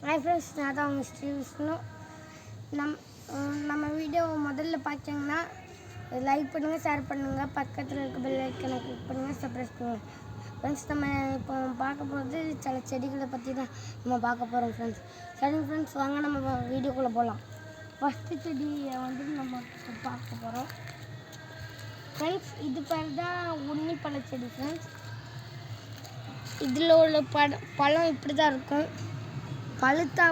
Hi friends, நான் தான் அவங்க ஸ்ரீ விஷ்ணு. நம்ம வீடியோவை முதல்ல பார்த்தீங்கன்னா லைக் பண்ணுங்கள், ஷேர் பண்ணுங்கள், பக்கத்தில் இருக்க பெல் ஐக்கனை கிளிக் பண்ணுங்கள், சப்ஸ்கிரைப் பண்ணுங்கள். ஃப்ரெண்ட்ஸ், நம்ம இப்போ பார்க்க போகிறது சில செடிகளை பற்றி தான் நம்ம பார்க்க போகிறோம் ஃப்ரெண்ட்ஸ். சரிங்க ஃப்ரெண்ட்ஸ், வாங்க நம்ம வீடியோக்குள்ளே போகலாம். ஃபஸ்ட்டு செடியை நம்ம பார்க்க போகிறோம் ஃப்ரெண்ட்ஸ். இது பேர் தான் உன்னி பழ செடி ஃப்ரெண்ட்ஸ். இதில் உள்ள பழம் இப்படி தான் இருக்கும். பழுத்தா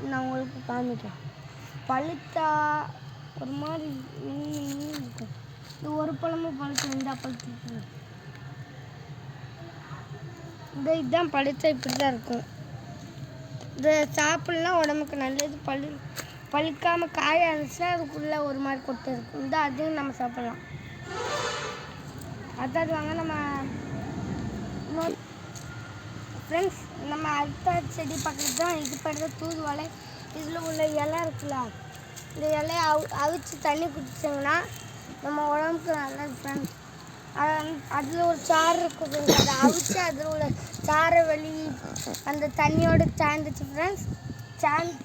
நான் உங்களுக்கு காமிக்கிறேன். பழுத்தா ஒரு மாதிரி இருக்கும். இது ஒரு பழமும் பழுத்து ரெண்டா பழுத்து இதுதான் பழுத்தா இப்படி தான் இருக்கும். இது சாப்பிட்லாம் உடம்புக்கு நல்லது. பழுக்காமல் காயாக இருந்துச்சுன்னா அதுக்குள்ளே ஒரு மாதிரி கொட்டை இருக்கும். அதையும் நம்ம சாப்பிட்லாம். அதாவது வாங்க நம்ம ஃப்ரெண்ட்ஸ், நம்ம அடுத்த செடி பக்கத்து தான் இது பண்ணுற தூதுவளை. இதில் உள்ள இலை இருக்குல்ல, இந்த இலையை அவிச்சு தண்ணி குடிச்சிங்கன்னா நம்ம உடம்புக்கு நல்லது ஃப்ரெண்ட்ஸ். அதில் ஒரு சாறு இருக்குது. அதை அவிச்சு அதில் உள்ள சாறை வெளியே அந்த தண்ணியோடு சேர்ந்துச்சு ஃப்ரெண்ட்ஸ்.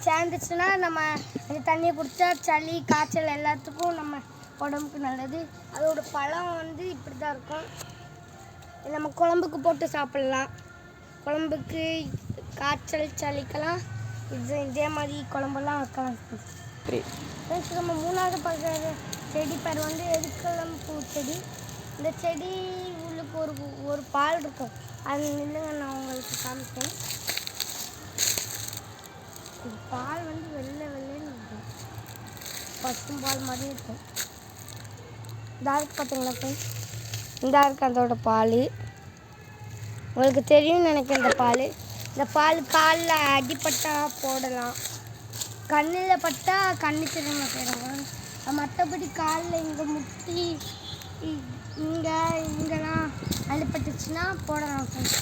சேர்ந்துச்சுன்னா நம்ம அந்த தண்ணியை குடித்தா சளி காய்ச்சல் எல்லாத்துக்கும் நம்ம உடம்புக்கு நல்லது. அதோட பழம் இப்படி தான் இருக்கும். நம்ம குழம்புக்கு போட்டு சாப்பிட்லாம். குழம்புக்கு காய்ச்சல் சளிக்கெல்லாம் இதே மாதிரி குழம்பெல்லாம் வைக்கலாம் ஃப்ரெண்ட்ஸ். நம்ம மூணாவது பார்க்குற செடி பேர் எதுக்கெல்லாம் பூ செடி. இந்த செடி உள்ளுக்கு ஒரு பால் இருக்கும். அது நில்லுங்க, நான் உங்களுக்கு காமிச்சேன். இந்த பால் வெள்ளை வெள்ளைன்னு இருக்கும். பசும் பால் மாதிரி இருக்கும். இந்த இருக்கு பார்த்தீங்களா ஃப்ரெண்ட்ஸ், இந்த இருக்கு அதோட பால். உங்களுக்கு தெரியும்னு நினைக்கிறேன். இந்த பால் காலில் அடிப்பட்டால் போடலாம். கண்ணில் பட்டால் கண்ணு தெரியுமா போயிடுவாங்க. மற்றபடி காலில் இங்கே முட்டி இங்கெல்லாம் அடிப்பட்டுச்சுன்னா போடலாம் ஃப்ரெண்ட்ஸ்.